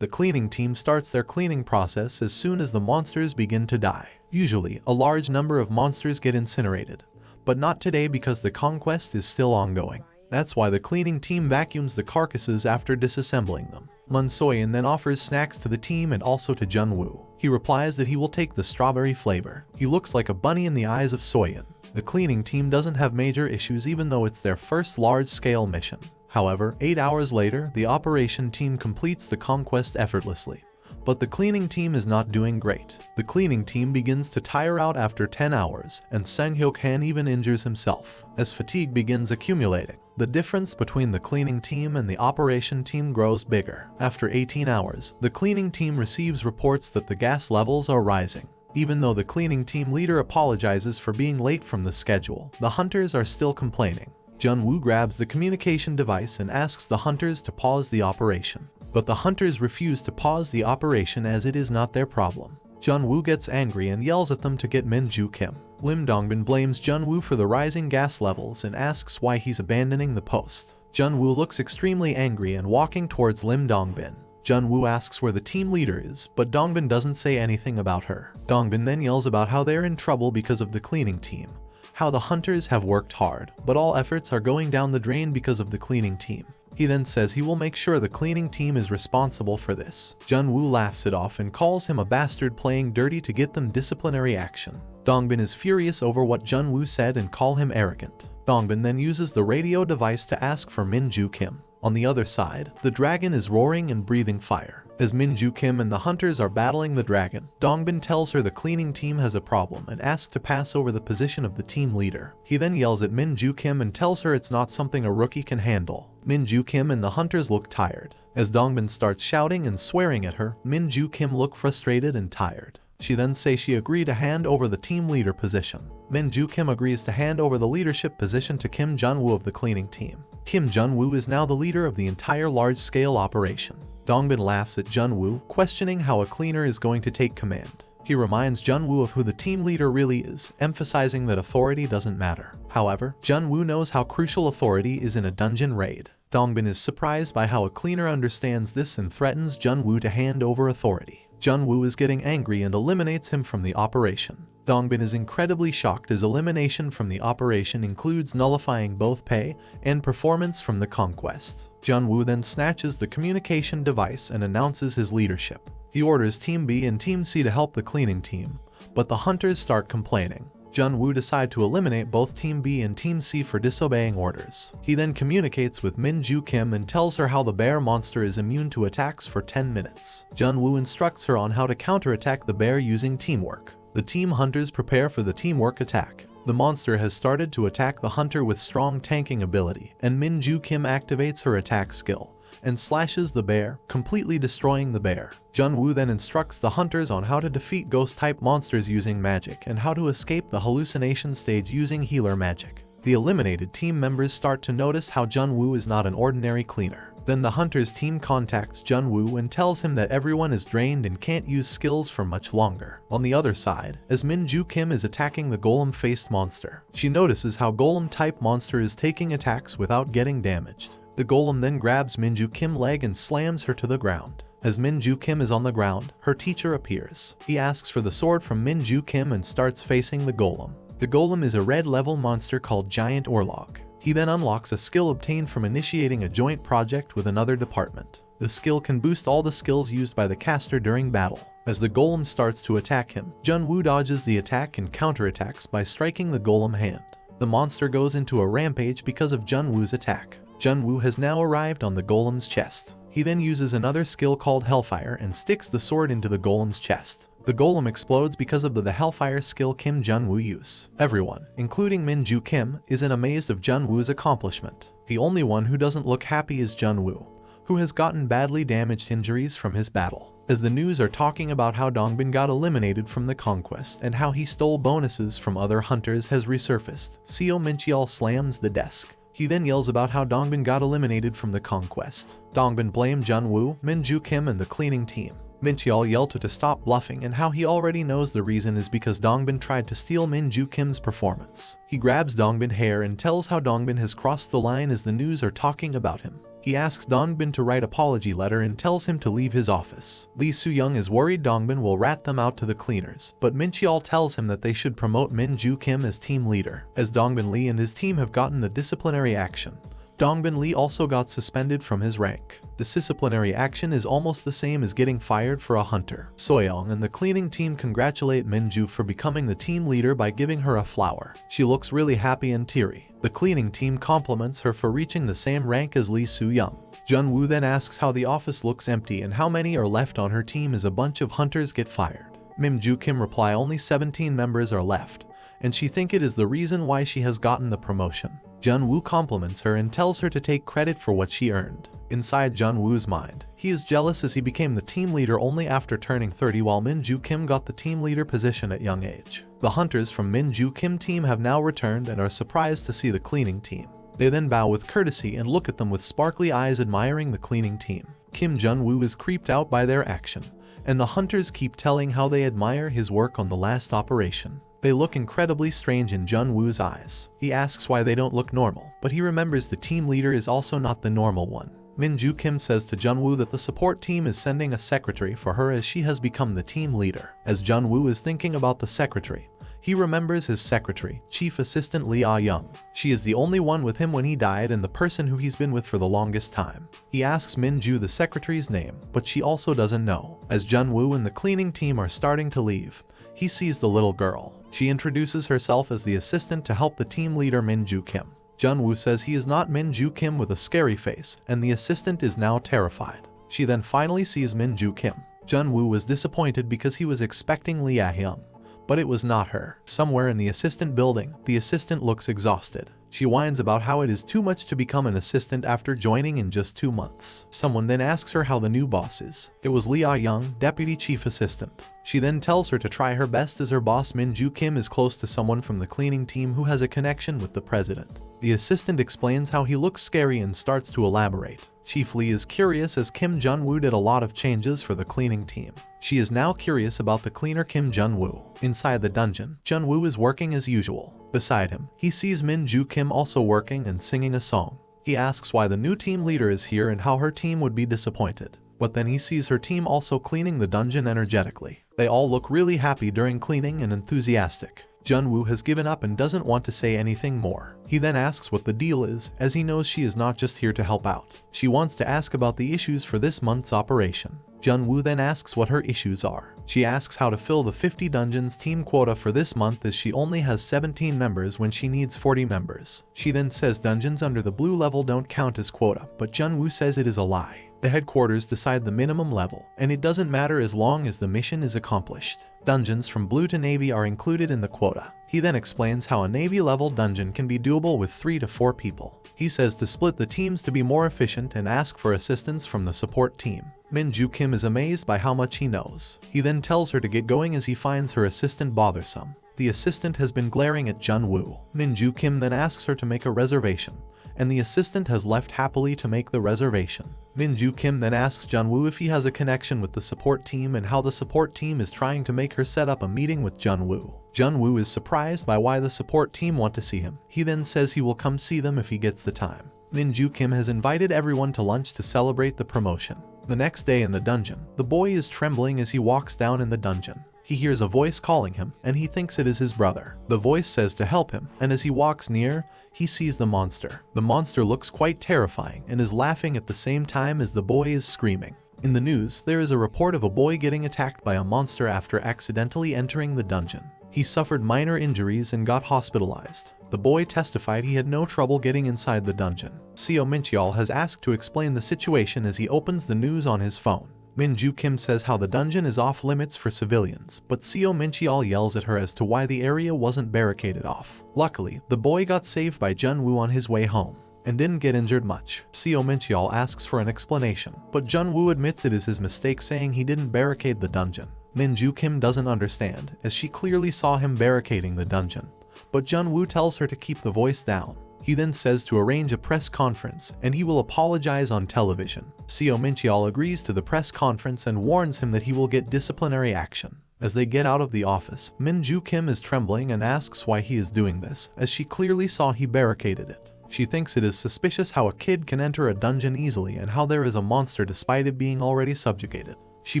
The cleaning team starts their cleaning process as soon as the monsters begin to die. Usually, a large number of monsters get incinerated, but not today because the conquest is still ongoing. That's why the cleaning team vacuums the carcasses after disassembling them. Mun Soyeon then offers snacks to the team and also to Jun-woo. He replies that he will take the strawberry flavor. He looks like a bunny in the eyes of Soyeon. The cleaning team doesn't have major issues even though it's their first large-scale mission. However, 8 hours later, the operation team completes the conquest effortlessly. But the cleaning team is not doing great. The cleaning team begins to tire out after 10 hours, and Sang-hyuk-han even injures himself, as fatigue begins accumulating. The difference between the cleaning team and the operation team grows bigger. After 18 hours, the cleaning team receives reports that the gas levels are rising. Even though the cleaning team leader apologizes for being late from the schedule, the hunters are still complaining. Jun-woo grabs the communication device and asks the hunters to pause the operation. But the hunters refuse to pause the operation as it is not their problem. Jun-woo gets angry and yells at them to get Min-ju Kim. Lim Dongbin blames Jun-woo for the rising gas levels and asks why he's abandoning the post. Jun-woo looks extremely angry and walking towards Lim Dongbin. Jun-woo asks where the team leader is, but Dongbin doesn't say anything about her. Dongbin then yells about how they're in trouble because of the cleaning team, how the hunters have worked hard, but all efforts are going down the drain because of the cleaning team. He then says he will make sure the cleaning team is responsible for this. Jun-woo laughs it off and calls him a bastard playing dirty to get them disciplinary action. Dongbin is furious over what Jun-woo said and call him arrogant. Dongbin then uses the radio device to ask for Min-ju Kim. On the other side, the dragon is roaring and breathing fire. As Min-ju Kim and the hunters are battling the dragon, Dongbin tells her the cleaning team has a problem and asks to pass over the position of the team leader. He then yells at Min-ju Kim and tells her it's not something a rookie can handle. Min-ju Kim and the hunters look tired. As Dongbin starts shouting and swearing at her, Min-ju Kim look frustrated and tired. She then says she agreed to hand over the team leader position. Min-ju Kim agrees to hand over the leadership position to Kim Jun-woo of the cleaning team. Kim Jun-woo is now the leader of the entire large-scale operation. Dongbin laughs at Jun-woo, questioning how a cleaner is going to take command. He reminds Jun-woo of who the team leader really is, emphasizing that authority doesn't matter. However, Jun-woo knows how crucial authority is in a dungeon raid. Dongbin is surprised by how a cleaner understands this and threatens Jun-woo to hand over authority. Jun-woo is getting angry and eliminates him from the operation. Dongbin is incredibly shocked as elimination from the operation includes nullifying both pay and performance from the conquest. Jun-woo then snatches the communication device and announces his leadership. He orders Team B and Team C to help the cleaning team, but the hunters start complaining. Jun-woo decides to eliminate both Team B and Team C for disobeying orders. He then communicates with Min-ju Kim and tells her how the bear monster is immune to attacks for 10 minutes. Jun-woo instructs her on how to counterattack the bear using teamwork. The team hunters prepare for the teamwork attack. The monster has started to attack the hunter with strong tanking ability, and Min-ju Kim activates her attack skill and slashes the bear, completely destroying the bear. Jun-woo then instructs the hunters on how to defeat ghost-type monsters using magic and how to escape the hallucination stage using healer magic. The eliminated team members start to notice how Jun-woo is not an ordinary cleaner. Then the hunters team contacts Jun-woo and tells him that everyone is drained and can't use skills for much longer. On the other side, as Min-ju Kim is attacking the golem-faced monster, she notices how golem-type monster is taking attacks without getting damaged. The golem then grabs Min-ju Kim's leg and slams her to the ground. As Min-ju Kim is on the ground, her teacher appears. He asks for the sword from Min-ju Kim and starts facing the golem. The golem is a red-level monster called Giant Orlog. He then unlocks a skill obtained from initiating a joint project with another department. The skill can boost all the skills used by the caster during battle. As the golem starts to attack him, Jun-woo dodges the attack and counterattacks by striking the golem hand. The monster goes into a rampage because of Jun-woo's attack. Jun-woo has now arrived on the golem's chest. He then uses another skill called Hellfire and sticks the sword into the golem's chest. The golem explodes because of the Hellfire skill Kim Jun-woo use. Everyone, including Min-ju Kim, is amazed of Jun-woo's accomplishment. The only one who doesn't look happy is Jun-woo, who has gotten badly damaged injuries from his battle. As the news are talking about how Dongbin got eliminated from the conquest and how he stole bonuses from other hunters has resurfaced, Seo Mincheol slams the desk. He then yells about how Dongbin got eliminated from the conquest. Dongbin blamed Jun-woo, Min-ju Kim and the cleaning team. Min-cheol yelled to stop bluffing and how he already knows the reason is because Dongbin tried to steal Min-ju Kim's performance. He grabs Dongbin's hair and tells how Dongbin has crossed the line as the news are talking about him. He asks Dongbin to write apology letter and tells him to leave his office. Lee Soo-young is worried Dongbin will rat them out to the cleaners, but Min-cheol tells him that they should promote Min-ju Kim as team leader, as Dongbin Lee and his team have gotten the disciplinary action. Dongbin Lee also got suspended from his rank. The disciplinary action is almost the same as getting fired for a hunter. Soyoung and the cleaning team congratulate Min-ju for becoming the team leader by giving her a flower. She looks really happy and teary. The cleaning team compliments her for reaching the same rank as Lee Soo-young. Jun-woo then asks how the office looks empty and how many are left on her team as a bunch of hunters get fired. Min-ju Kim reply only 17 members are left, and she think it is the reason why she has gotten the promotion. Jun-woo compliments her and tells her to take credit for what she earned. Inside Jun-woo's mind, he is jealous as he became the team leader only after turning 30 while Min-ju Kim got the team leader position at young age. The hunters from Min-ju Kim team have now returned and are surprised to see the cleaning team. They then bow with courtesy and look at them with sparkly eyes admiring the cleaning team. Kim Jun-woo is creeped out by their action, and the hunters keep telling how they admire his work on the last operation. They look incredibly strange in Jun-woo's eyes. He asks why they don't look normal, but he remembers the team leader is also not the normal one. Min-ju Kim says to Jun-woo that the support team is sending a secretary for her as she has become the team leader. As Jun-woo is thinking about the secretary, he remembers his secretary, Chief Assistant Lee Ah-young. She is the only one with him when he died and the person who he's been with for the longest time. He asks Min-ju the secretary's name, but she also doesn't know. As Jun-woo and the cleaning team are starting to leave, he sees the little girl. She introduces herself as the assistant to help the team leader Min-ju Kim. Jun-woo says he is not Min-ju Kim with a scary face, and the assistant is now terrified. She then finally sees Min-ju Kim. Jun-woo was disappointed because he was expecting Lee Ah-young, but it was not her. Somewhere in the assistant building, the assistant looks exhausted. She whines about how it is too much to become an assistant after joining in just 2 months. Someone then asks her how the new boss is. It was Lee Ah-young, deputy chief assistant. She then tells her to try her best as her boss Min-ju Kim is close to someone from the cleaning team who has a connection with the president. The assistant explains how he looks scary and starts to elaborate. Chief Lee is curious as Kim Jun-woo did a lot of changes for the cleaning team. She is now curious about the cleaner Kim Jun-woo. Inside the dungeon, Jun-woo is working as usual. Beside him, he sees Min-ju Kim also working and singing a song. He asks why the new team leader is here and how her team would be disappointed. But then he sees her team also cleaning the dungeon energetically. They all look really happy during cleaning and enthusiastic. Jun-woo has given up and doesn't want to say anything more. He then asks what the deal is, as he knows she is not just here to help out. She wants to ask about the issues for this month's operation. Jun-woo then asks what her issues are. She asks how to fill the 50 dungeons team quota for this month as she only has 17 members when she needs 40 members. She then says dungeons under the blue level don't count as quota, but Jun-woo says it is a lie. The headquarters decide the minimum level, and it doesn't matter as long as the mission is accomplished. Dungeons from blue to navy are included in the quota. He then explains how a navy level dungeon can be doable with 3 to 4 people. He says to split the teams to be more efficient and ask for assistance from the support team. Min-ju Kim is amazed by how much he knows. He then tells her to get going as he finds her assistant bothersome. The assistant has been glaring at Jun-woo. Min-ju Kim then asks her to make a reservation, and the assistant has left happily to make the reservation. Min-ju Kim then asks Jun-woo if he has a connection with the support team and how the support team is trying to make her set up a meeting with Jun-woo. Jun-woo is surprised by why the support team want to see him. He then says he will come see them if he gets the time. Min-ju Kim has invited everyone to lunch to celebrate the promotion. The next day in the dungeon, the boy is trembling as he walks down in the dungeon. He hears a voice calling him, and he thinks it is his brother. The voice says to help him, and as he walks near, he sees the monster. The monster looks quite terrifying and is laughing at the same time as the boy is screaming. In the news, there is a report of a boy getting attacked by a monster after accidentally entering the dungeon. He suffered minor injuries and got hospitalized. The boy testified he had no trouble getting inside the dungeon. Seo Min-cheol has asked to explain the situation as he opens the news on his phone. Min-ju Kim says how the dungeon is off limits for civilians, but Seo Min-cheol yells at her as to why the area wasn't barricaded off. Luckily, the boy got saved by Jun-woo on his way home and didn't get injured much. Seo Min-cheol asks for an explanation, but Jun-woo admits it is his mistake, saying he didn't barricade the dungeon. Min-ju Kim doesn't understand, as she clearly saw him barricading the dungeon, but Jun-woo tells her to keep the voice down. He then says to arrange a press conference and he will apologize on television. Seo Mincheol agrees to the press conference and warns him that he will get disciplinary action. As they get out of the office, Min Joo Kim is trembling and asks why he is doing this, as she clearly saw he barricaded it. She thinks it is suspicious how a kid can enter a dungeon easily and how there is a monster despite it being already subjugated. She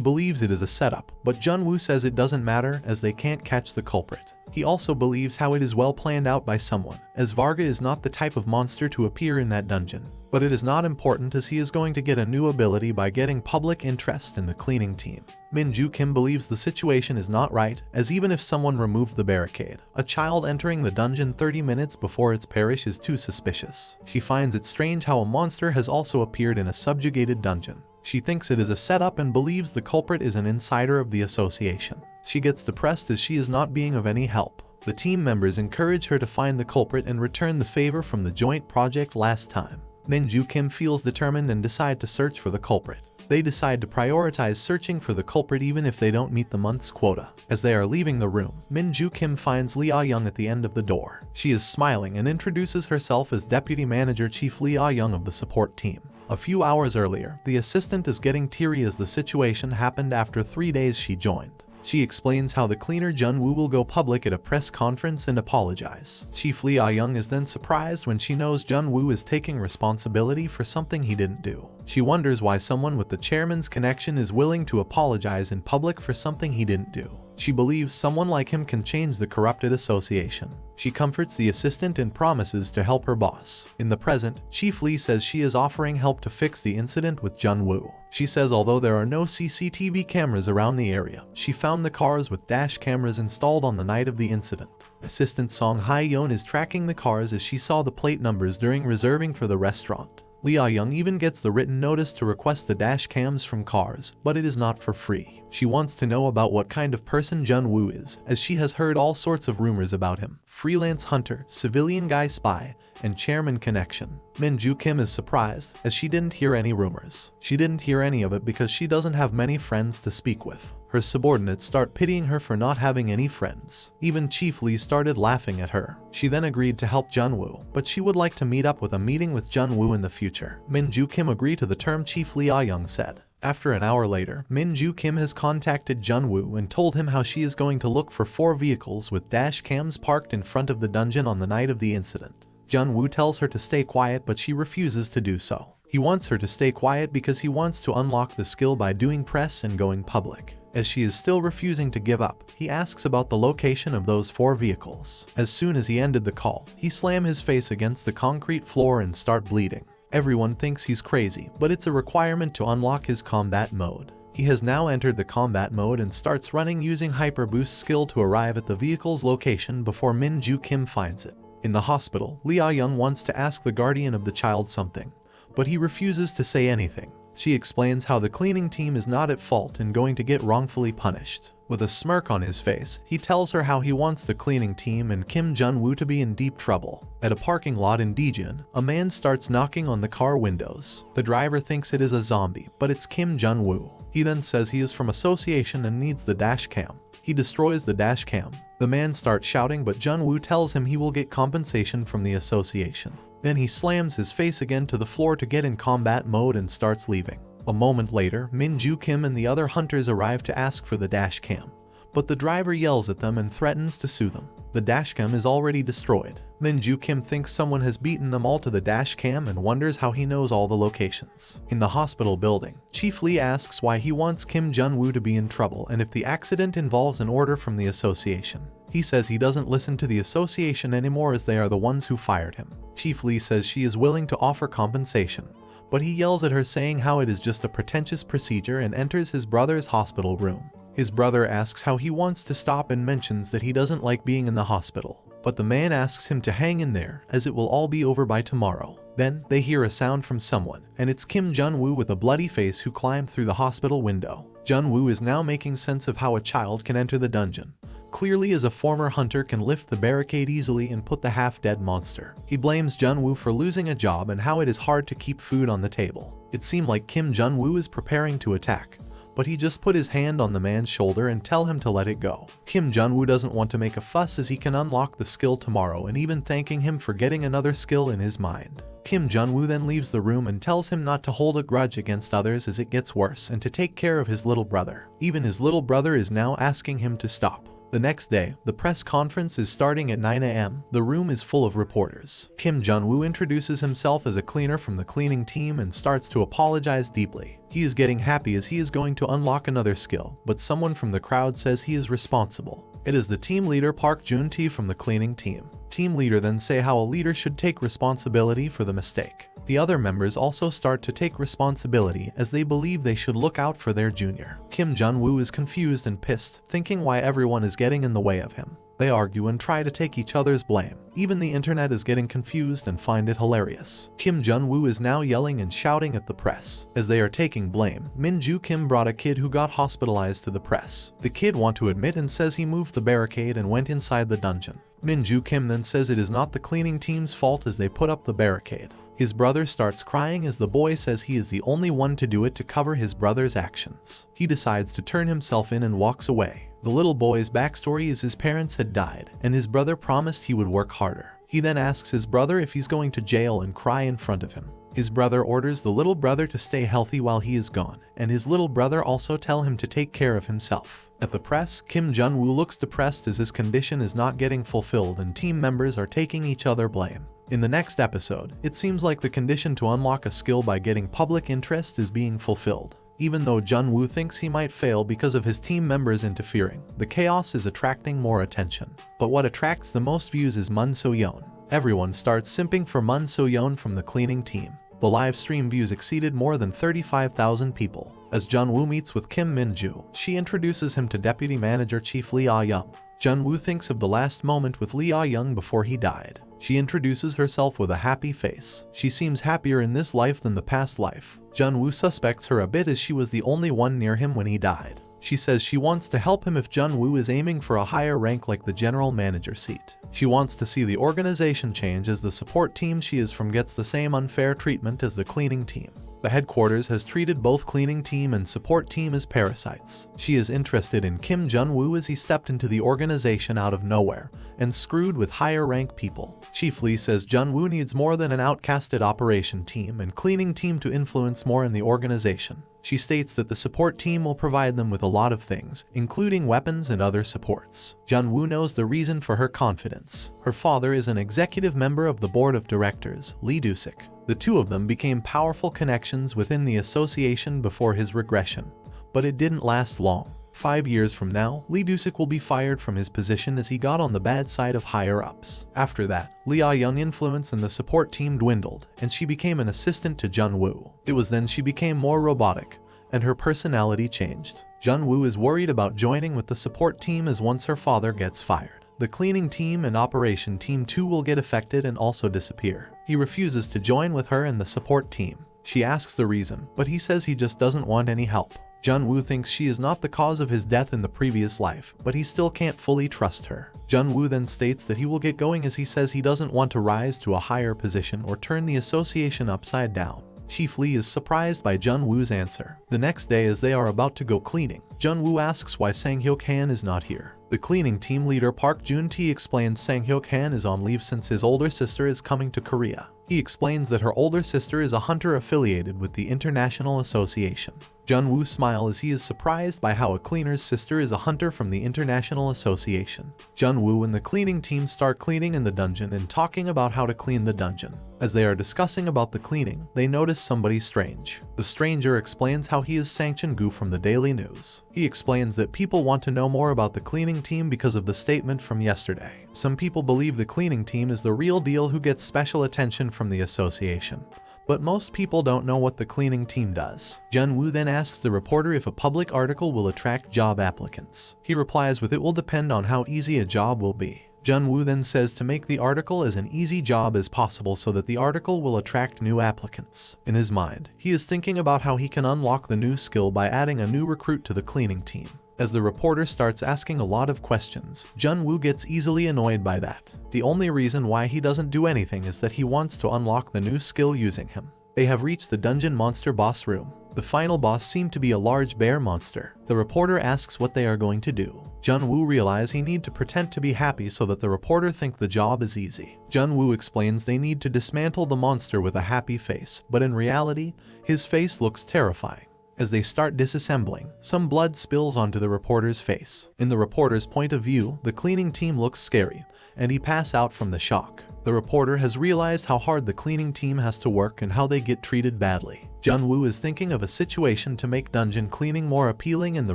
believes it is a setup, but Jun-woo says it doesn't matter as they can't catch the culprit. He also believes how it is well planned out by someone, as Varga is not the type of monster to appear in that dungeon. But it is not important as he is going to get a new ability by getting public interest in the cleaning team. Min Joo Kim believes the situation is not right, as even if someone removed the barricade, a child entering the dungeon 30 minutes before its parish is too suspicious. She finds it strange how a monster has also appeared in a subjugated dungeon. She thinks it is a setup and believes the culprit is an insider of the association. She gets depressed as she is not being of any help. The team members encourage her to find the culprit and return the favor from the joint project last time. Min Joo Kim feels determined and decide to search for the culprit. They decide to prioritize searching for the culprit even if they don't meet the month's quota. As they are leaving the room, Min Joo Kim finds Lee Ah-young at the end of the door. She is smiling and introduces herself as Deputy Manager Chief Lee Ah-young of the support team. A few hours earlier, the assistant is getting teary as the situation happened after 3 days she joined. She explains how the cleaner Jun-woo will go public at a press conference and apologize. Chief Lee Ah-young is then surprised when she knows Jun-woo is taking responsibility for something he didn't do. She wonders why someone with the chairman's connection is willing to apologize in public for something he didn't do. She believes someone like him can change the corrupted association. She comforts the assistant and promises to help her boss. In the present, Chief Lee says she is offering help to fix the incident with Jun-woo. She says although there are no CCTV cameras around the area, she found the cars with dash cameras installed on the night of the incident. Assistant Song Hae-yeon is tracking the cars as she saw the plate numbers during reserving for the restaurant. Lee Ah-young even gets the written notice to request the dash cams from cars, but it is not for free. She wants to know about what kind of person Jun-woo is, as she has heard all sorts of rumors about him. Freelance hunter, civilian guy spy, and chairman connection. Min Joo Kim is surprised, as she didn't hear any rumors. She didn't hear any of it because she doesn't have many friends to speak with. Her subordinates start pitying her for not having any friends. Even Chief Lee started laughing at her. She then agreed to help Jun-woo, but she would like to meet up with a meeting with Jun-woo in the future. Min Joo Kim agreed to the term Chief Lee Ah-young said. After an hour later, Min Joo Kim has contacted Jun-woo and told him how she is going to look for 4 vehicles with dash cams parked in front of the dungeon on the night of the incident. Jun-woo tells her to stay quiet, but she refuses to do so. He wants her to stay quiet because he wants to unlock the skill by doing press and going public. As she is still refusing to give up, he asks about the location of those 4 vehicles. As soon as he ended the call, he slammed his face against the concrete floor and start bleeding. Everyone thinks he's crazy, but it's a requirement to unlock his combat mode. He has now entered the combat mode and starts running using Hyper Boost skill to arrive at the vehicle's location before Min Joo Kim finds it. In the hospital, Lee Ah-young wants to ask the guardian of the child something, but he refuses to say anything. She explains how the cleaning team is not at fault and going to get wrongfully punished. With a smirk on his face, he tells her how he wants the cleaning team and Kim Jun-woo to be in deep trouble. At a parking lot in Daejeon, a man starts knocking on the car windows. The driver thinks it is a zombie, but it's Kim Jun-woo. He then says he is from association and needs the dash cam. He destroys the dash cam. The man starts shouting, but Jun-woo tells him he will get compensation from the association. Then he slams his face again to the floor to get in combat mode and starts leaving. A moment later, Min Joo Kim and the other hunters arrive to ask for the dash cam, but the driver yells at them and threatens to sue them. The dash cam is already destroyed. Min Joo Kim thinks someone has beaten them all to the dash cam and wonders how he knows all the locations. In the hospital building, Chief Lee asks why he wants Kim Jun-woo to be in trouble and if the accident involves an order from the association. He says he doesn't listen to the association anymore as they are the ones who fired him. Chief Lee says she is willing to offer compensation, but he yells at her saying how it is just a pretentious procedure and enters his brother's hospital room. His brother asks how he wants to stop and mentions that he doesn't like being in the hospital, but the man asks him to hang in there as it will all be over by tomorrow. Then they hear a sound from someone, and it's Kim Jun-woo with a bloody face who climbed through the hospital window. Jun-woo is now making sense of how a child can enter the dungeon. Clearly, as a former hunter can lift the barricade easily and put the half-dead monster. He blames Jun-woo for losing a job and how it is hard to keep food on the table. It seemed like Kim Jun-woo is preparing to attack, but he just put his hand on the man's shoulder and tell him to let it go. Kim Jun-woo doesn't want to make a fuss as he can unlock the skill tomorrow and even thanking him for getting another skill in his mind. Kim Jun-woo then leaves the room and tells him not to hold a grudge against others as it gets worse and to take care of his little brother. Even his little brother is now asking him to stop. The next day, the press conference is starting at 9 a.m. The room is full of reporters. Kim Jun-woo introduces himself as a cleaner from the cleaning team and starts to apologize deeply. He is getting happy as he is going to unlock another skill, but someone from the crowd says he is responsible. It is the team leader Park Jun-tae from the cleaning team. Team leader then say how a leader should take responsibility for the mistake. The other members also start to take responsibility as they believe they should look out for their junior. Kim Jun-woo is confused and pissed, thinking why everyone is getting in the way of him. They argue and try to take each other's blame. Even the internet is getting confused and find it hilarious. Kim Jun-woo is now yelling and shouting at the press. As they are taking blame, Min-joo Kim brought a kid who got hospitalized to the press. The kid wants to admit and says he moved the barricade and went inside the dungeon. Min-joo Kim then says it is not the cleaning team's fault as they put up the barricade. His brother starts crying as the boy says he is the only one to do it to cover his brother's actions. He decides to turn himself in and walks away. The little boy's backstory is his parents had died, and his brother promised he would work harder. He then asks his brother if he's going to jail and cry in front of him. His brother orders the little brother to stay healthy while he is gone, and his little brother also tell him to take care of himself. At the press, Kim Jun-woo looks depressed as his condition is not getting fulfilled and team members are taking each other blame. In the next episode, it seems like the condition to unlock a skill by getting public interest is being fulfilled. Even though Jun-woo thinks he might fail because of his team members interfering, the chaos is attracting more attention. But what attracts the most views is Mun So-yeon. Everyone starts simping for Mun So-yeon from the cleaning team. The live stream views exceeded more than 35,000 people. As Jun-woo meets with Kim Min-joo, she introduces him to Deputy Manager Chief Lee Ah-young. Jun-woo thinks of the last moment with Lee Ah-young before he died. She introduces herself with a happy face. She seems happier in this life than the past life. Jun-woo suspects her a bit as she was the only one near him when he died. She says she wants to help him if Jun-woo is aiming for a higher rank like the general manager seat. She wants to see the organization change as the support team she is from gets the same unfair treatment as the cleaning team. The headquarters has treated both cleaning team and support team as parasites. She is interested in Kim Jun-woo as he stepped into the organization out of nowhere and screwed with higher rank people. Chief Lee says Jun-woo needs more than an outcasted operation team and cleaning team to influence more in the organization. She states that the support team will provide them with a lot of things, including weapons and other supports. Jun-woo knows the reason for her confidence. Her father is an executive member of the board of directors, Lee Do-sik. The two of them became powerful connections within the association before his regression, but it didn't last long. 5 years from now, Lee Do-sik will be fired from his position as he got on the bad side of higher-ups. After that, Lee Ah-young's influence in the support team dwindled, and she became an assistant to Jun-woo. It was then she became more robotic, and her personality changed. Jun-woo is worried about joining with the support team as once her father gets fired, the cleaning team and operation team too will get affected and also disappear. He refuses to join with her and the support team. She asks the reason, but he says he just doesn't want any help. Jun-woo thinks she is not the cause of his death in the previous life, but he still can't fully trust her. Jun-woo then states that he will get going as he says he doesn't want to rise to a higher position or turn the association upside down. Chief Lee is surprised by Jun-woo's answer. The next day as they are about to go cleaning, Jun-woo asks why Sang-hyuk-han is not here. The cleaning team leader Park Jun-tae explains Sang-hyuk-han is on leave since his older sister is coming to Korea. He explains that her older sister is a hunter affiliated with the International Association. Jun-woo smiles as he is surprised by how a cleaner's sister is a hunter from the International Association. Jun-woo and the cleaning team start cleaning in the dungeon and talking about how to clean the dungeon. As they are discussing about the cleaning, they notice somebody strange. The stranger explains how he is Sang Chun-gu from the Daily News. He explains that people want to know more about the cleaning team because of the statement from yesterday. Some people believe the cleaning team is the real deal who gets special attention from the association, but most people don't know what the cleaning team does. Jun-woo then asks the reporter if a public article will attract job applicants. He replies with it will depend on how easy a job will be. Jun-woo then says to make the article as an easy job as possible so that the article will attract new applicants. In his mind, he is thinking about how he can unlock the new skill by adding a new recruit to the cleaning team. As the reporter starts asking a lot of questions, Jun-woo gets easily annoyed by that. The only reason why he doesn't do anything is that he wants to unlock the new skill using him. They have reached the dungeon monster boss room. The final boss seemed to be a large bear monster. The reporter asks what they are going to do. Jun-woo realizes he need to pretend to be happy so that the reporter think the job is easy. Jun-woo explains they need to dismantle the monster with a happy face, but in reality, his face looks terrifying. As they start disassembling, some blood spills onto the reporter's face. In the reporter's point of view, the cleaning team looks scary, and he passes out from the shock. The reporter has realized how hard the cleaning team has to work and how they get treated badly. Jun-woo is thinking of a situation to make dungeon cleaning more appealing in the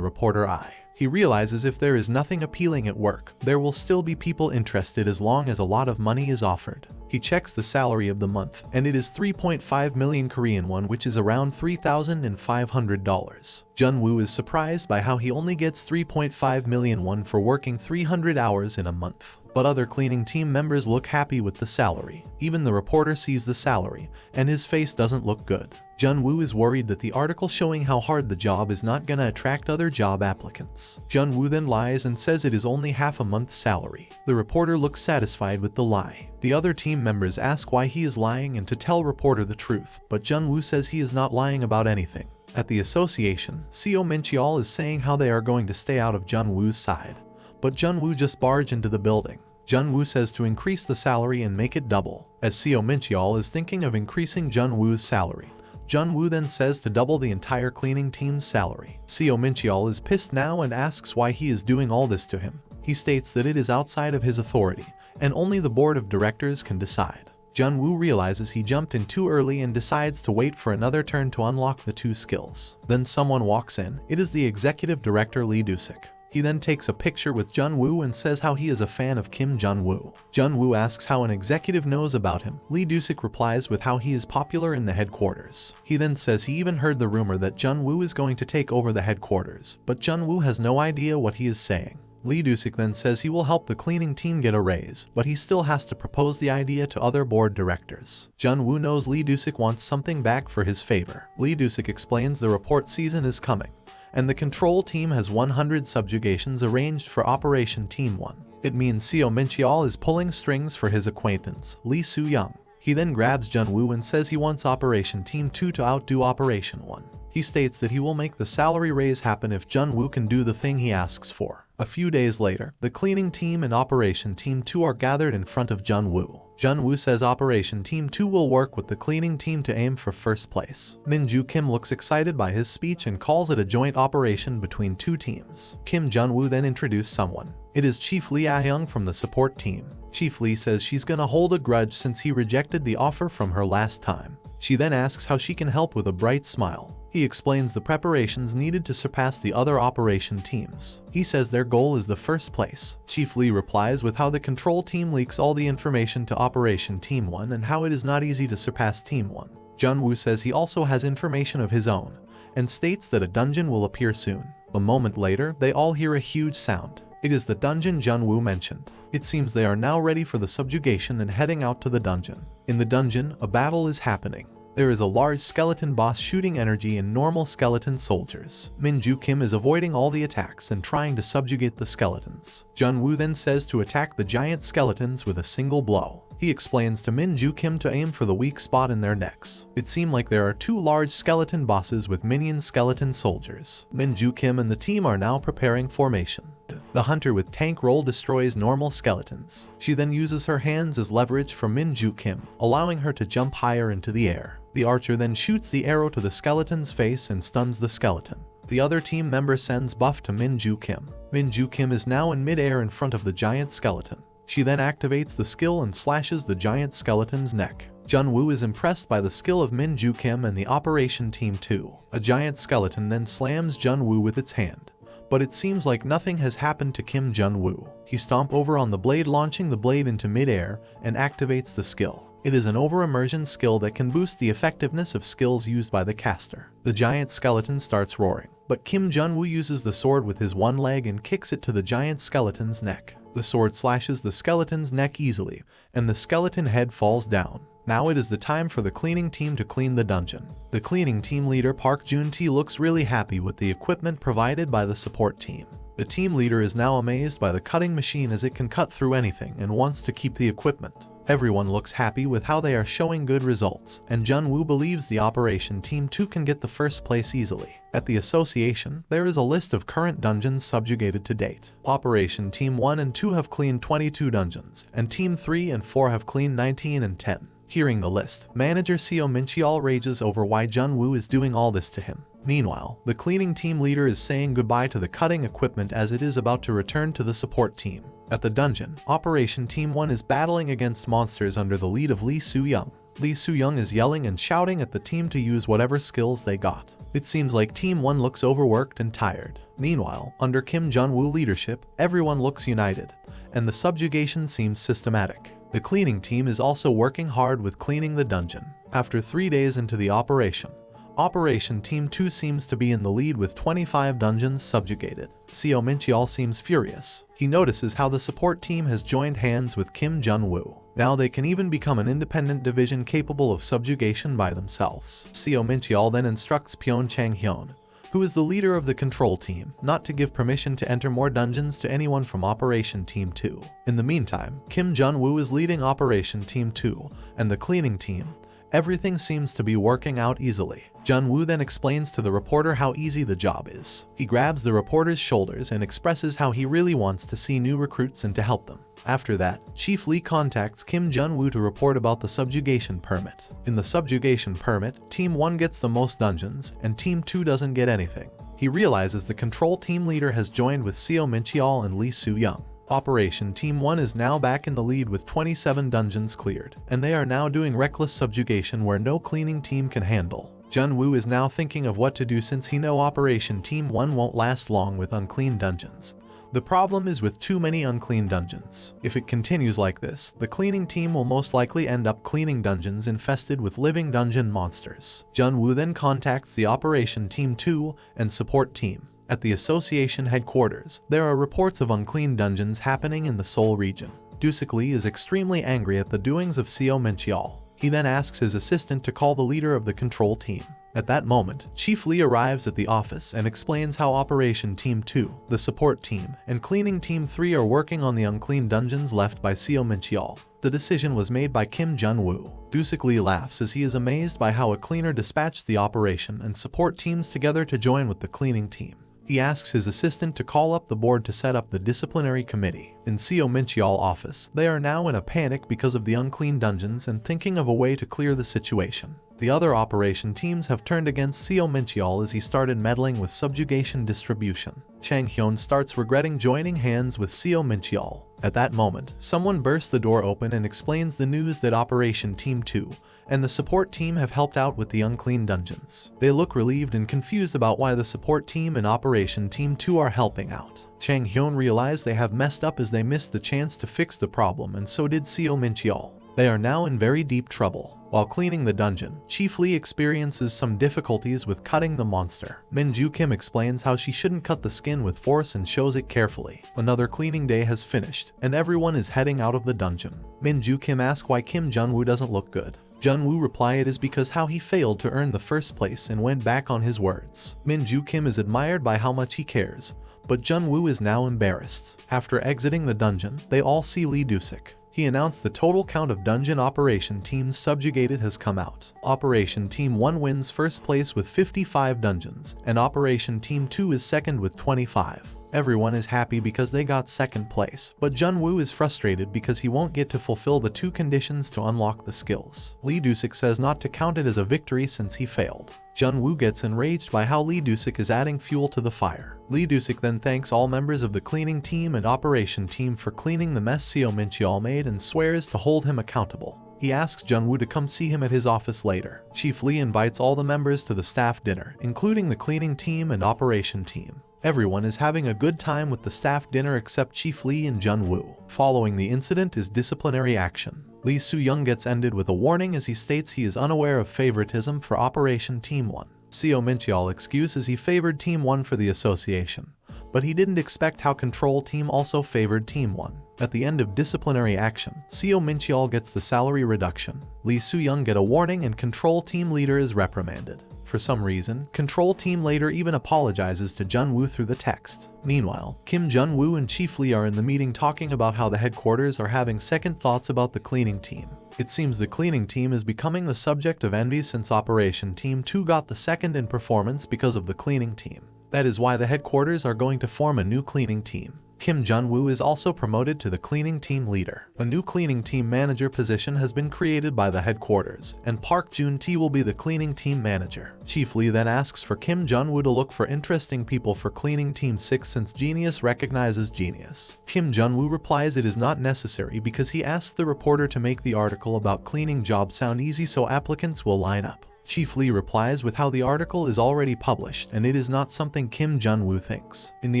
reporter's eye. He realizes if there is nothing appealing at work, there will still be people interested as long as a lot of money is offered. He checks the salary of the month, and it is 3.5 million Korean won, which is around $3,500. Jun-woo is surprised by how he only gets 3.5 million won for working 300 hours in a month. But other cleaning team members look happy with the salary. Even the reporter sees the salary, and his face doesn't look good. Jun-woo is worried that the article showing how hard the job is not gonna attract other job applicants. Jun-woo then lies and says it is only half a month's salary. The reporter looks satisfied with the lie. The other team members ask why he is lying and to tell reporter the truth, but Jun-woo says he is not lying about anything. At the association, Seo Min-cheol is saying how they are going to stay out of Jun-woo's side. But Jun-woo just barged into the building. Jun-woo says to increase the salary and make it double. As Seo Min-cheol is thinking of increasing Jun-woo's salary, Jun-woo then says to double the entire cleaning team's salary. Seo Min-cheol is pissed now and asks why he is doing all this to him. He states that it is outside of his authority, and only the board of directors can decide. Jun-woo realizes he jumped in too early and decides to wait for another turn to unlock the two skills. Then someone walks in. It is the executive director Lee Do-sik. He then takes a picture with Jun-woo and says how he is a fan of Kim Jun-woo. Jun-woo asks how an executive knows about him. Lee Do-sik replies with how he is popular in the headquarters. He then says he even heard the rumor that Jun-woo is going to take over the headquarters, but Jun-woo has no idea what he is saying. Lee Do-sik then says he will help the cleaning team get a raise, but he still has to propose the idea to other board directors. Jun-woo knows Lee Do-sik wants something back for his favor. Lee Do-sik explains the report season is coming, and the control team has 100 subjugations arranged for Operation Team 1. It means Seo Min-cheol is pulling strings for his acquaintance, Lee Soo-young. He then grabs Jun-woo and says he wants Operation Team 2 to outdo Operation 1. He states that he will make the salary raise happen if Jun-woo can do the thing he asks for. A few days later, the cleaning team and Operation Team 2 are gathered in front of Jun-woo. Jun-woo says Operation Team 2 will work with the cleaning team to aim for first place. Min-joo Kim looks excited by his speech and calls it a joint operation between two teams. Kim Jun-woo then introduced someone. It is Chief Lee Ah-young from the support team. Chief Lee says she's gonna hold a grudge since he rejected the offer from her last time. She then asks how she can help with a bright smile. He explains the preparations needed to surpass the other operation teams. He says their goal is the first place. Chief Lee replies with how the control team leaks all the information to Operation Team 1 and how it is not easy to surpass Team 1. Jun-woo says he also has information of his own, and states that a dungeon will appear soon. A moment later, they all hear a huge sound. It is the dungeon Jun-woo mentioned. It seems they are now ready for the subjugation and heading out to the dungeon. In the dungeon, a battle is happening. There is a large skeleton boss shooting energy in normal skeleton soldiers. Min-joo Kim is avoiding all the attacks and trying to subjugate the skeletons. Jun-woo then says to attack the giant skeletons with a single blow. He explains to Min-joo Kim to aim for the weak spot in their necks. It seems like there are two large skeleton bosses with minion skeleton soldiers. Min-joo Kim and the team are now preparing formation. The hunter with tank roll destroys normal skeletons. She then uses her hands as leverage for Min-joo Kim, allowing her to jump higher into the air. The archer then shoots the arrow to the skeleton's face and stuns the skeleton. The other team member sends buff to Min-joo Kim. Min-joo Kim is now in mid-air in front of the giant skeleton. She then activates the skill and slashes the giant skeleton's neck. Jun-woo is impressed by the skill of Min-joo Kim and the Operation Team 2. A giant skeleton then slams Jun-woo with its hand. But it seems like nothing has happened to Kim Jun-woo. He stomps over on the blade, launching the blade into mid-air, and activates the skill. It is an over-immersion skill that can boost the effectiveness of skills used by the caster. The giant skeleton starts roaring, but Kim Jun-woo uses the sword with his one leg and kicks it to the giant skeleton's neck. The sword slashes the skeleton's neck easily, and the skeleton head falls down. Now it is the time for the cleaning team to clean the dungeon. The cleaning team leader Park Jun-tae looks really happy with the equipment provided by the support team. The team leader is now amazed by the cutting machine as it can cut through anything and wants to keep the equipment. Everyone looks happy with how they are showing good results, and Jun-woo believes the Operation Team 2 can get the first place easily. At the association, there is a list of current dungeons subjugated to date. Operation Team 1 and 2 have cleaned 22 dungeons, and Team 3 and 4 have cleaned 19 and 10. Hearing the list, manager Seo Min-cheol rages over why Jun-woo is doing all this to him. Meanwhile, the cleaning team leader is saying goodbye to the cutting equipment as it is about to return to the support team. At the dungeon, Operation Team 1 is battling against monsters under the lead of Lee Soo-young. Lee Soo-young is yelling and shouting at the team to use whatever skills they got. It seems like Team 1 looks overworked and tired. Meanwhile, under Kim Jun-woo leadership, everyone looks united, and the subjugation seems systematic. The cleaning team is also working hard with cleaning the dungeon. After 3 days into the operation, Operation Team 2 seems to be in the lead with 25 dungeons subjugated. Seo Min-cheol seems furious. He notices how the support team has joined hands with Kim Jun-woo. Now they can even become an independent division capable of subjugation by themselves. Seo Min-cheol then instructs Pyeon Chang-hyun, who is the leader of the control team, not to give permission to enter more dungeons to anyone from Operation Team 2. In the meantime, Kim Jun-woo is leading Operation Team 2, and the cleaning team. Everything seems to be working out easily. Jun-woo then explains to the reporter how easy the job is. He grabs the reporter's shoulders and expresses how he really wants to see new recruits and to help them. After that, Chief Lee contacts Kim Jun-woo to report about the subjugation permit. In the subjugation permit, Team 1 gets the most dungeons, and Team 2 doesn't get anything. He realizes the control team leader has joined with Seo Min-cheol and Lee Soo-young. Operation Team 1 is now back in the lead with 27 dungeons cleared, and they are now doing reckless subjugation where no cleaning team can handle. Jun-woo is now thinking of what to do since he knows Operation Team 1 won't last long with unclean dungeons. The problem is with too many unclean dungeons. If it continues like this, the cleaning team will most likely end up cleaning dungeons infested with living dungeon monsters. Jun-woo then contacts the Operation Team 2 and support team. At the association headquarters, there are reports of unclean dungeons happening in the Seoul region. Doo-sik Lee is extremely angry at the doings of Seo Min-cheol. He then asks his assistant to call the leader of the control team. At that moment, Chief Lee arrives at the office and explains how Operation Team 2, the support team, and Cleaning Team 3 are working on the unclean dungeons left by Seo Min-cheol. The decision was made by Kim Jun-woo. Doo-sik Lee laughs as he is amazed by how a cleaner dispatched the operation and support teams together to join with the cleaning team. He asks his assistant to call up the board to set up the disciplinary committee. In Seo Min-cheol's office, they are now in a panic because of the unclean dungeons and thinking of a way to clear the situation. The other operation teams have turned against Seo Min-cheol as he started meddling with subjugation distribution. Chang-hyun starts regretting joining hands with Seo Min-cheol. At that moment, someone bursts the door open and explains the news that Operation Team 2 and the support team have helped out with the unclean dungeons. They look relieved and confused about why the support team and Operation Team 2 are helping out. Chang-hyun realized they have messed up as they missed the chance to fix the problem, and so did Seo Min-cheol. They are now in very deep trouble. While cleaning the dungeon, Chief Lee experiences some difficulties with cutting the monster. Min-joo Kim explains how she shouldn't cut the skin with force and shows it carefully. Another cleaning day has finished, and everyone is heading out of the dungeon. Min-joo Kim asks why Kim Jun-woo doesn't look good. Jun-woo replies it is because how he failed to earn the first place and went back on his words. Min-joo Kim is admired by how much he cares, but Jun-woo is now embarrassed. After exiting the dungeon, they all see Lee Doo-sik. He announced the total count of dungeon operation teams subjugated has come out. Operation Team 1 wins first place with 55 dungeons, and Operation Team 2 is second with 25. Everyone is happy because they got second place, but Jun-woo is frustrated because he won't get to fulfill the 2 conditions to unlock the skills. Lee Doo-sik says not to count it as a victory since he failed. Jun-woo gets enraged by how Lee Doo-sik is adding fuel to the fire. Lee Doo-sik then thanks all members of the cleaning team and operation team for cleaning the mess Seo Min-cheol made and swears to hold him accountable. He asks Jun-woo to come see him at his office later. Chief Lee invites all the members to the staff dinner, including the cleaning team and operation team. Everyone is having a good time with the staff dinner except Chief Lee and Jun-woo. Following the incident is disciplinary action. Lee Soo-young gets ended with a warning as he states he is unaware of favoritism for Operation Team 1. Seo Min-cheol excuses he favored Team 1 for the association, but he didn't expect how Control Team also favored Team 1. At the end of disciplinary action, Seo Min-cheol gets the salary reduction. Lee Soo-young get a warning and Control Team leader is reprimanded. For some reason, Control Team later even apologizes to Jun-woo through the text. Meanwhile, Kim Jun-woo and Chief Lee are in the meeting talking about how the headquarters are having second thoughts about the cleaning team. It seems the cleaning team is becoming the subject of envy since Operation Team 2 got the second in performance because of the cleaning team. That is why the headquarters are going to form a new cleaning team. Kim Jun-woo is also promoted to the cleaning team leader. A new cleaning team manager position has been created by the headquarters, and Park Jun-tae will be the cleaning team manager. Chief Lee then asks for Kim Jun-woo to look for interesting people for cleaning team 6 since genius recognizes genius. Kim Jun-woo replies it is not necessary because he asks the reporter to make the article about cleaning jobs sound easy so applicants will line up. Chief Lee replies with how the article is already published and it is not something Kim Jun-woo thinks. In the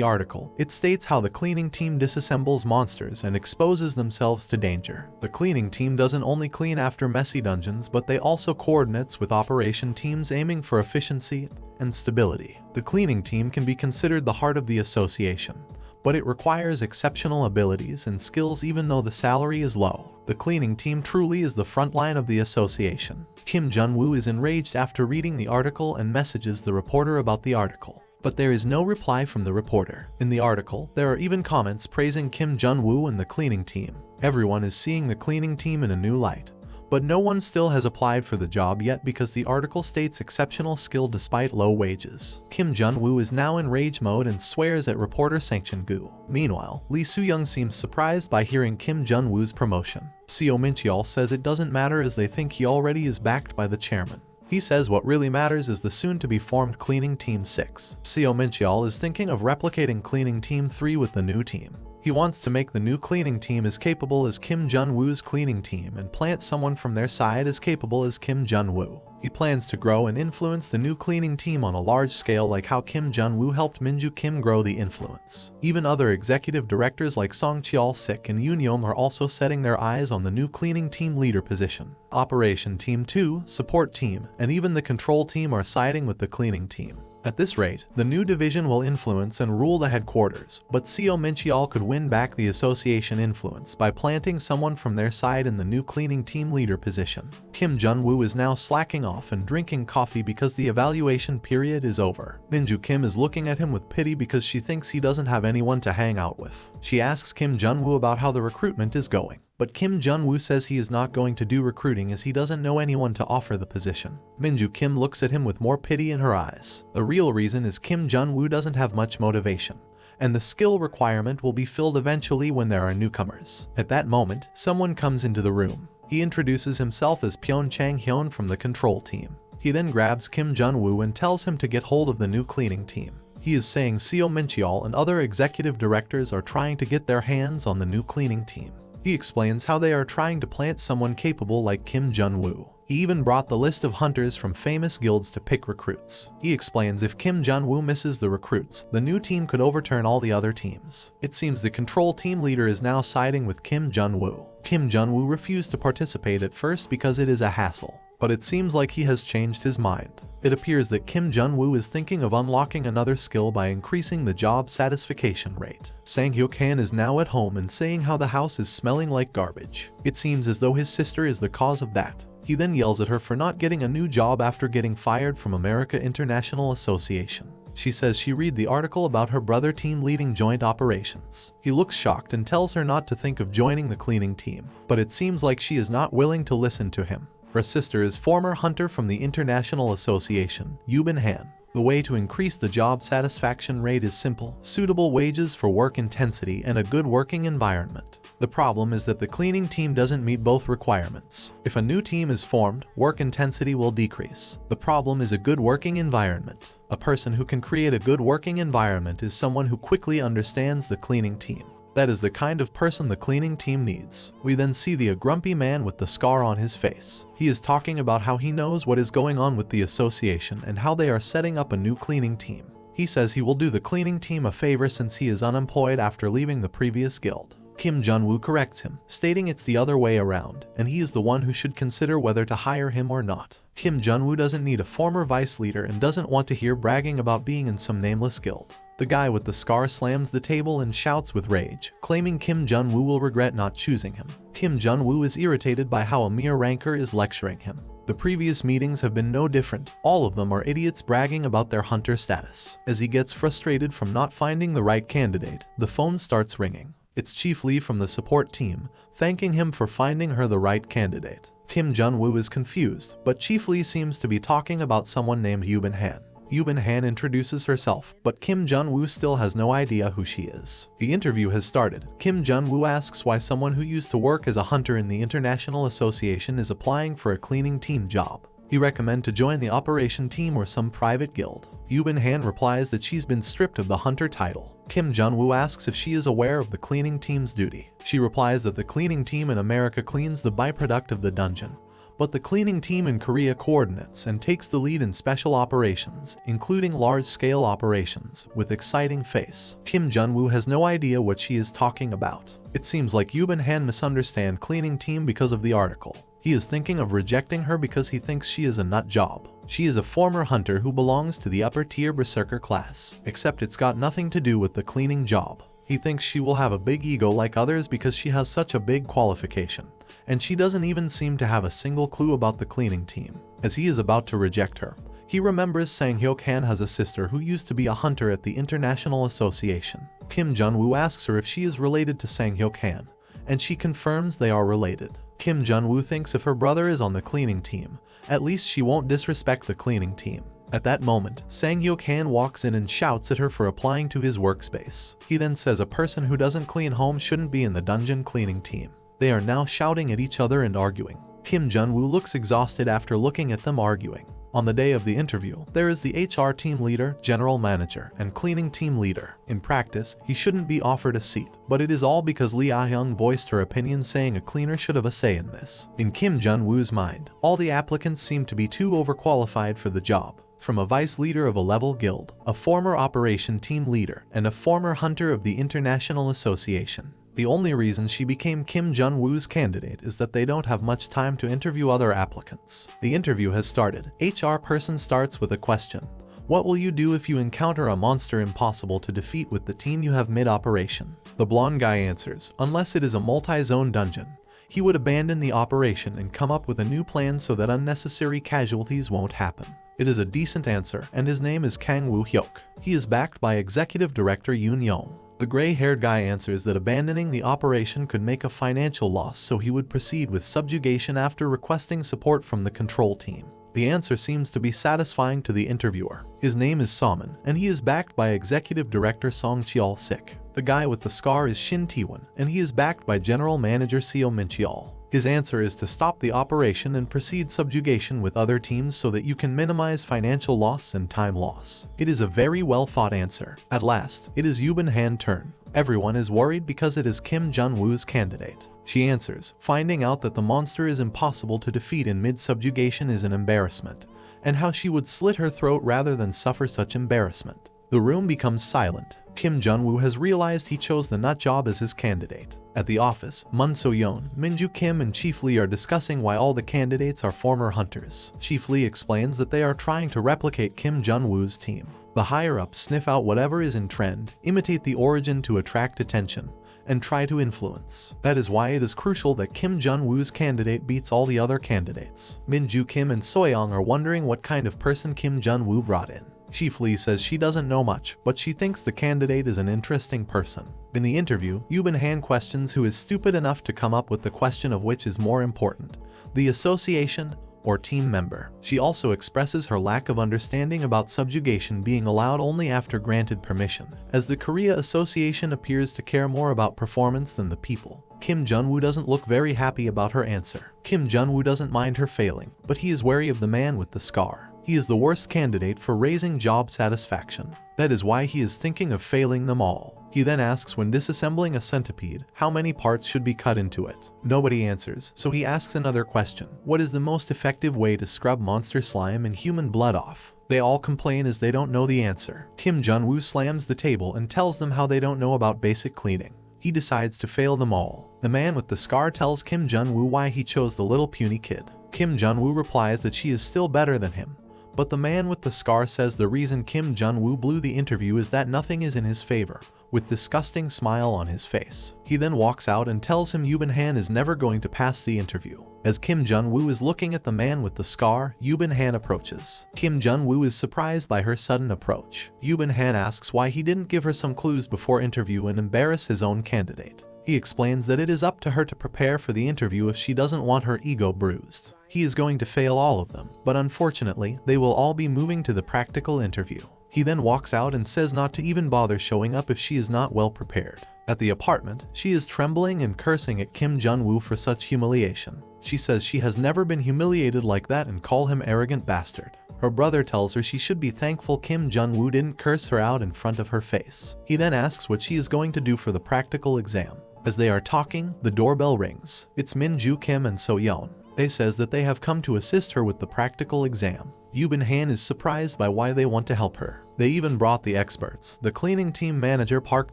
article, it states how the cleaning team disassembles monsters and exposes themselves to danger. The cleaning team doesn't only clean after messy dungeons, but they also coordinates with operation teams aiming for efficiency and stability. The cleaning team can be considered the heart of the association, but it requires exceptional abilities and skills even though the salary is low. The cleaning team truly is the front line of the association. Kim Jun-woo is enraged after reading the article and messages the reporter about the article. But there is no reply from the reporter. In the article, there are even comments praising Kim Jun-woo and the cleaning team. Everyone is seeing the cleaning team in a new light. But no one still has applied for the job yet because the article states exceptional skill despite low wages. Kim Jun-woo is now in rage mode and swears at reporter Sang-chin-gu. Meanwhile, Lee Soo-young seems surprised by hearing Kim Jun-woo's promotion. Seo Min-cheol says it doesn't matter as they think he already is backed by the chairman. He says what really matters is the soon-to-be-formed Cleaning Team 6. Seo Min-cheol is thinking of replicating Cleaning Team 3 with the new team. He wants to make the new cleaning team as capable as Kim Jun-woo's cleaning team and plant someone from their side as capable as Kim Jun-woo. He plans to grow and influence the new cleaning team on a large scale like how Kim Jun-woo helped Minju Kim grow the influence. Even other executive directors like Song Cheol-sik and Yoon Yeom are also setting their eyes on the new cleaning team leader position. Operation Team 2, Support Team, and even the Control Team are siding with the cleaning team. At this rate, the new division will influence and rule the headquarters, but Seo Min-cheol could win back the association influence by planting someone from their side in the new cleaning team leader position. Kim Jun-woo is now slacking off and drinking coffee because the evaluation period is over. Minju Kim is looking at him with pity because she thinks he doesn't have anyone to hang out with. She asks Kim Jun-woo about how the recruitment is going. But Kim Jun-woo says he is not going to do recruiting as he doesn't know anyone to offer the position. Minju Kim looks at him with more pity in her eyes. The real reason is Kim Jun-woo doesn't have much motivation, and the skill requirement will be filled eventually when there are newcomers. At that moment, someone comes into the room. He introduces himself as Pyeon Chang-hyun from the Control Team. He then grabs Kim Jun-woo and tells him to get hold of the new cleaning team. He is saying Seo Min-cheol and other executive directors are trying to get their hands on the new cleaning team. He explains how they are trying to plant someone capable like Kim Jun-woo. He even brought the list of hunters from famous guilds to pick recruits. He explains if Kim Jun-woo misses the recruits, the new team could overturn all the other teams. It seems the Control Team leader is now siding with Kim Jun-woo. Kim Jun-woo refused to participate at first because it is a hassle, but it seems like he has changed his mind. It appears that Kim Jun-woo is thinking of unlocking another skill by increasing the job satisfaction rate. Sang-hyuk-han is now at home and saying how the house is smelling like garbage. It seems as though his sister is the cause of that. He then yells at her for not getting a new job after getting fired from America International Association. She says she read the article about her brother team leading joint operations. He looks shocked and tells her not to think of joining the cleaning team, but it seems like she is not willing to listen to him. Her sister is former hunter from the International Association, Yoo Han. The way to increase the job satisfaction rate is simple: suitable wages for work intensity and a good working environment. The problem is that the cleaning team doesn't meet both requirements. If a new team is formed, work intensity will decrease. The problem is a good working environment. A person who can create a good working environment is someone who quickly understands the cleaning team. That is the kind of person the cleaning team needs. We then see the grumpy man with the scar on his face. He is talking about how he knows what is going on with the association and how they are setting up a new cleaning team. He says he will do the cleaning team a favor since he is unemployed after leaving the previous guild. Kim Jun-woo corrects him, stating it's the other way around, and he is the one who should consider whether to hire him or not. Kim Jun-woo doesn't need a former vice leader and doesn't want to hear bragging about being in some nameless guild. The guy with the scar slams the table and shouts with rage, claiming Kim Jun-woo will regret not choosing him. Kim Jun-woo is irritated by how a mere ranker is lecturing him. The previous meetings have been no different. All of them are idiots bragging about their hunter status. As he gets frustrated from not finding the right candidate, the phone starts ringing. It's Chief Lee from the support team, thanking him for finding her the right candidate. Kim Jun-woo is confused, but Chief Lee seems to be talking about someone named Yubin Han. Yubin Han introduces herself, but Kim Jun-woo still has no idea who she is. The interview has started. Kim Jun-woo asks why someone who used to work as a hunter in the International Association is applying for a cleaning team job. He recommends to join the operation team or some private guild. Yubin Han replies that she's been stripped of the hunter title. Kim Jun-woo asks if she is aware of the cleaning team's duty. She replies that the cleaning team in America cleans the byproduct of the dungeon, but the cleaning team in Korea coordinates and takes the lead in special operations, including large-scale operations, with exciting face. Kim Jun-woo has no idea what she is talking about. It seems like Yubin Han misunderstands cleaning team because of the article. He is thinking of rejecting her because he thinks she is a nut job. She is a former hunter who belongs to the upper-tier berserker class, except it's got nothing to do with the cleaning job. He thinks she will have a big ego like others because she has such a big qualification, and she doesn't even seem to have a single clue about the cleaning team. As he is about to reject her, he remembers Sang-hyuk Han has a sister who used to be a hunter at the International Association. Kim Jun-woo asks her if she is related to Sang-hyuk Han, and she confirms they are related. Kim Jun-woo thinks if her brother is on the cleaning team, at least she won't disrespect the cleaning team. At that moment, Sang-hyuk Han walks in and shouts at her for applying to his workspace. He then says a person who doesn't clean home shouldn't be in the dungeon cleaning team. They are now shouting at each other and arguing. Kim Jun-woo looks exhausted after looking at them arguing. On the day of the interview, there is the HR team leader, general manager, and cleaning team leader. In practice, he shouldn't be offered a seat, but it is all because Lee Ah-hyung voiced her opinion saying a cleaner should have a say in this. In Kim Jun-woo's mind, all the applicants seem to be too overqualified for the job. From a vice leader of a level guild, a former operation team leader, and a former hunter of the International Association. The only reason she became Kim Jun-woo's candidate is that they don't have much time to interview other applicants. The interview has started. HR person starts with a question. What will you do if you encounter a monster impossible to defeat with the team you have mid-operation? The blonde guy answers, unless it is a multi-zone dungeon, he would abandon the operation and come up with a new plan so that unnecessary casualties won't happen. It is a decent answer, and his name is Kang Woo-hyuk. He is backed by Executive Director Yoon Young. The gray-haired guy answers that abandoning the operation could make a financial loss, so he would proceed with subjugation after requesting support from the control team. The answer seems to be satisfying to the interviewer. His name is Salmon, and he is backed by Executive Director Song Cheol-sik. The guy with the scar is Shin Tae-won, and he is backed by General Manager Seo Min-cheol. His answer is to stop the operation and proceed subjugation with other teams so that you can minimize financial loss and time loss. It is a very well thought answer. At last, it is Yubin Han's turn. Everyone is worried because it is Kim Jun-woo's candidate. She answers, finding out that the monster is impossible to defeat in mid-subjugation is an embarrassment, and how she would slit her throat rather than suffer such embarrassment. The room becomes silent. Kim Jun-woo has realized he chose the nut job as his candidate. At the office, Mun So-yeon, Min-ju Kim and Chief Lee are discussing why all the candidates are former hunters. Chief Lee explains that they are trying to replicate Kim Jun-woo's team. The higher-ups sniff out whatever is in trend, imitate the origin to attract attention, and try to influence. That is why it is crucial that Kim Jun-woo's candidate beats all the other candidates. Min-ju Kim and So-young are wondering what kind of person Kim Jun-woo brought in. Chief Lee says she doesn't know much, but she thinks the candidate is an interesting person. In the interview, Yubin Han questions who is stupid enough to come up with the question of which is more important, the association or team member. She also expresses her lack of understanding about subjugation being allowed only after granted permission, as the Korea Association appears to care more about performance than the people. Kim Jun-woo doesn't look very happy about her answer. Kim Jun-woo doesn't mind her failing, but he is wary of the man with the scar. He is the worst candidate for raising job satisfaction. That is why he is thinking of failing them all. He then asks when disassembling a centipede, how many parts should be cut into it. Nobody answers, so he asks another question. What is the most effective way to scrub monster slime and human blood off? They all complain as they don't know the answer. Kim Jun-woo slams the table and tells them how they don't know about basic cleaning. He decides to fail them all. The man with the scar tells Kim Jun-woo why he chose the little puny kid. Kim Jun-woo replies that she is still better than him. But the man with the scar says the reason Kim Jun-woo blew the interview is that nothing is in his favor, with disgusting smile on his face. He then walks out and tells him Yoo-bin-han is never going to pass the interview. As Kim Jun-woo is looking at the man with the scar, Yoo-bin-han approaches. Kim Jun-woo is surprised by her sudden approach. Yoo-bin-han asks why he didn't give her some clues before interview and embarrass his own candidate. He explains that it is up to her to prepare for the interview if she doesn't want her ego bruised. He is going to fail all of them, but unfortunately, they will all be moving to the practical interview. He then walks out and says not to even bother showing up if she is not well prepared. At the apartment, she is trembling and cursing at Kim Jun-woo for such humiliation. She says she has never been humiliated like that and call him arrogant bastard. Her brother tells her she should be thankful Kim Jun-woo didn't curse her out in front of her face. He then asks what she is going to do for the practical exam. As they are talking, the doorbell rings. It's Min-ju Kim and So-yeon. They says that they have come to assist her with the practical exam. Yoo-bin-han is surprised by why they want to help her. They even brought the experts, the cleaning team manager Park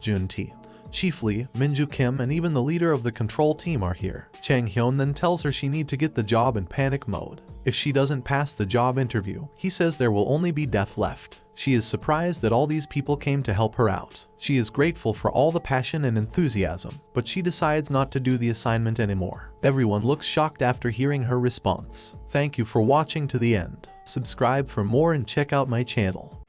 Jun-tae. Chiefly, Min-ju Kim and even the leader of the control team are here. Chang Hyun then tells her she need to get the job in panic mode. If she doesn't pass the job interview, he says there will only be death left. She is surprised that all these people came to help her out. She is grateful for all the passion and enthusiasm, but she decides not to do the assignment anymore. Everyone looks shocked after hearing her response. Thank you for watching to the end. Subscribe for more and check out my channel.